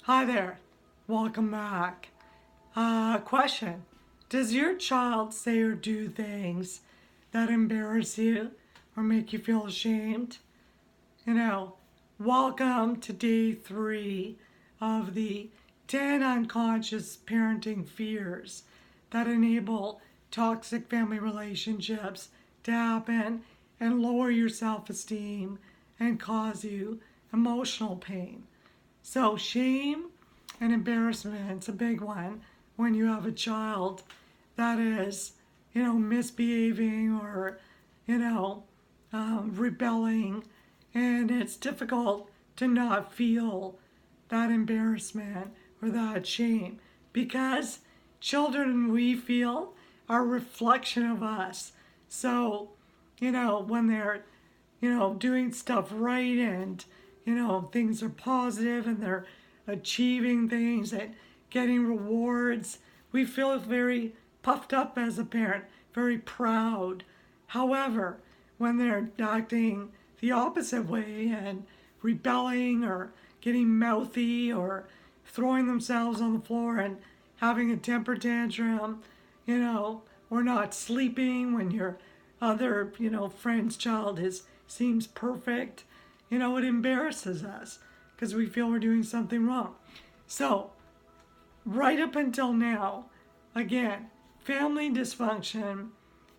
Hi there. Welcome back. Question. Does your child say or do things that embarrass you or make you feel ashamed? You know, welcome to day 3 of the 10 unconscious parenting fears that enable toxic family relationships to happen and lower your self esteem and cause you emotional pain. So, shame and embarrassment's a big one when you have a child that is, misbehaving or, you know, rebelling. And it's difficult to not feel that embarrassment or that shame because children we feel are a reflection of us. So, when they're, doing stuff right and, things are positive and they're achieving things and getting rewards, we feel very puffed up as a parent, very proud. However, when they're acting the opposite way and rebelling or getting mouthy or throwing themselves on the floor and having a temper tantrum, or not sleeping when your other, friend's child seems perfect, it embarrasses us because we feel we're doing something wrong. So, right up until now, again, family dysfunction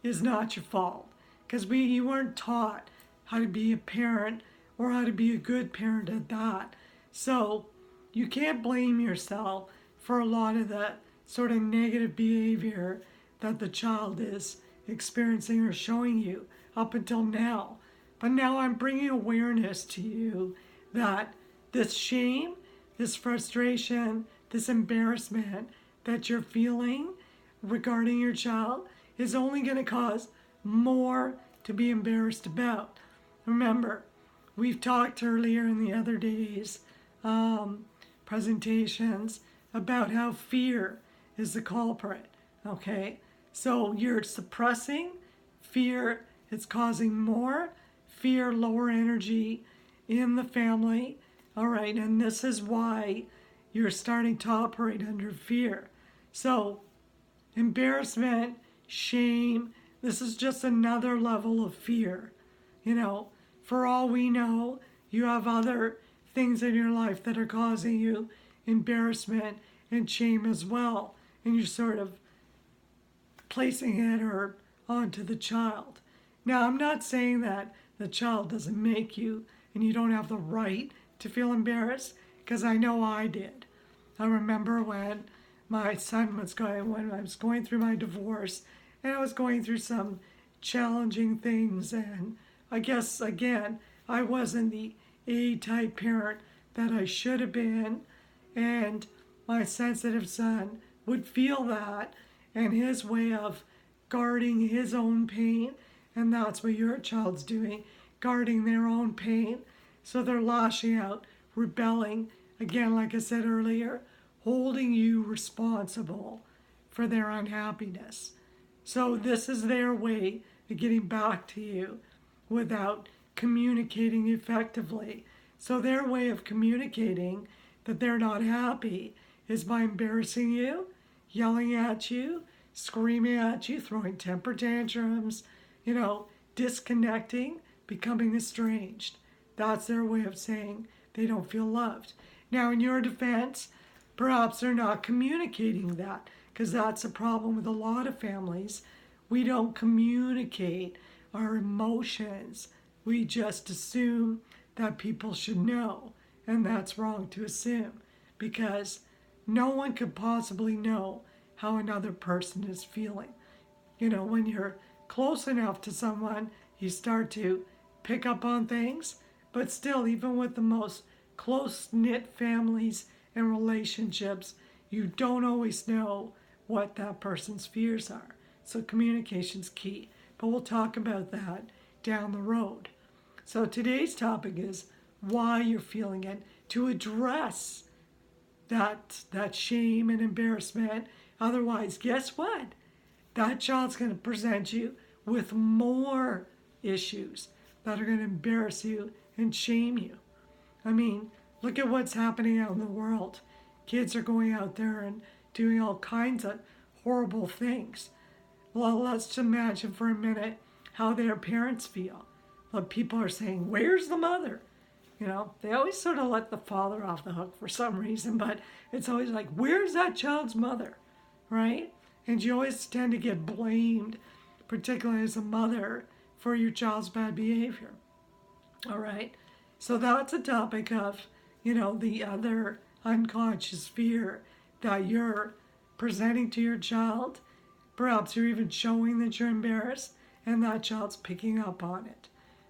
is not your fault because you weren't taught how to be a parent or how to be a good parent at that. So you can't blame yourself for a lot of the sort of negative behavior that the child is experiencing or showing you up until now. But now I'm bringing awareness to you that this shame, this frustration, this embarrassment that you're feeling regarding your child is only going to cause more to be embarrassed about. Remember, we've talked earlier in the other days presentations about how fear is the culprit. Okay, so you're suppressing fear, it's causing more fear, lower energy in the family. All right, and this is why you're starting to operate under fear. So, embarrassment, shame, this is just another level of fear. You know, for all we know, you have other things in your life that are causing you embarrassment and shame as well. And you're sort of placing it or onto the child. Now, I'm not saying that the child doesn't make you and you don't have the right to feel embarrassed, because I know I did. I remember when my son was when I was going through my divorce and I was going through some challenging things, and I guess again, I wasn't the A type parent that I should have been, and my sensitive son would feel that, and his way of guarding his own pain, and that's what your child's doing, guarding their own pain. So they're lashing out, rebelling, again, like I said earlier, holding you responsible for their unhappiness. So this is their way of getting back to you without communicating effectively. So their way of communicating that they're not happy is by embarrassing you, yelling at you, screaming at you, throwing temper tantrums, disconnecting, becoming estranged. That's their way of saying they don't feel loved. Now, in your defense, perhaps they're not communicating that, because that's a problem with a lot of families. We don't communicate our emotions. We just assume that people should know, and that's wrong to assume, because no one could possibly know how another person is feeling. When you're close enough to someone, you start to pick up on things, but still, even with the most close knit families and relationships, you don't always know what that person's fears are. So, communication's key, but we'll talk about that down the road. So, today's topic is why you're feeling it, to address that shame and embarrassment. Otherwise, guess what? That child's going to present you with more issues that are going to embarrass you and shame you. I mean, Look at what's happening out in the world. Kids are going out there and doing all kinds of horrible things. Well, let's imagine for a minute how their parents feel. Well, people are saying, where's the mother? You know, they always sort of let the father off the hook for some reason, but it's always like, where's that child's mother? Right? And you always tend to get blamed, particularly as a mother, for your child's bad behavior. All right? So that's a topic of, the other unconscious fear that you're presenting to your child. Perhaps you're even showing that you're embarrassed and that child's picking up on it.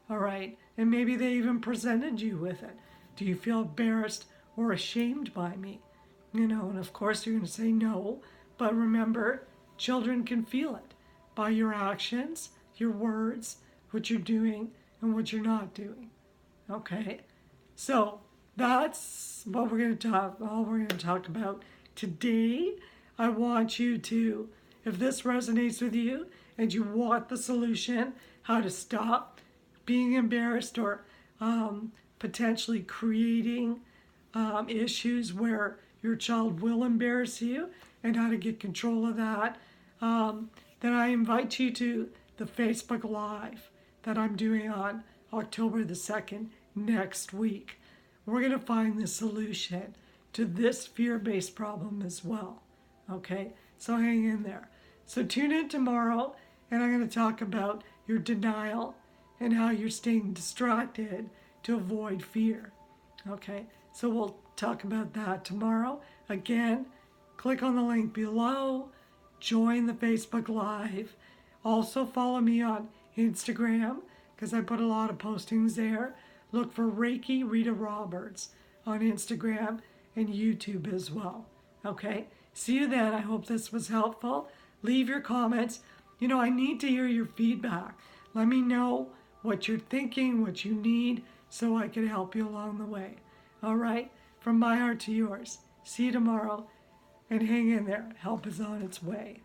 All right? And maybe they even presented you with it. Do you feel embarrassed or ashamed by me? And of course you're going to say no, but remember, children can feel it by your actions, your words, what you're doing, and what you're not doing. Okay? So that's what all we're going to talk about today. I want you to, if this resonates with you and you want the solution, how to stop being embarrassed or potentially creating issues where your child will embarrass you and how to get control of that, then I invite you to the Facebook Live that I'm doing on October the 2nd next week. We're going to find the solution to this fear-based problem as well. Okay? So hang in there. So tune in tomorrow, and I'm going to talk about your denial and how you're staying distracted to avoid fear. Okay? So we'll talk about that tomorrow. Again, click on the link below, join the Facebook Live. Also follow me on Instagram because I put a lot of postings there. Look for Reiki Rita Roberts on Instagram and YouTube as well. Okay? See you then. I hope this was helpful. Leave your comments. I need to hear your feedback. Let me know what you're thinking, what you need, so I can help you along the way. All right? From my heart to yours. See you tomorrow, and hang in there. Help is on its way.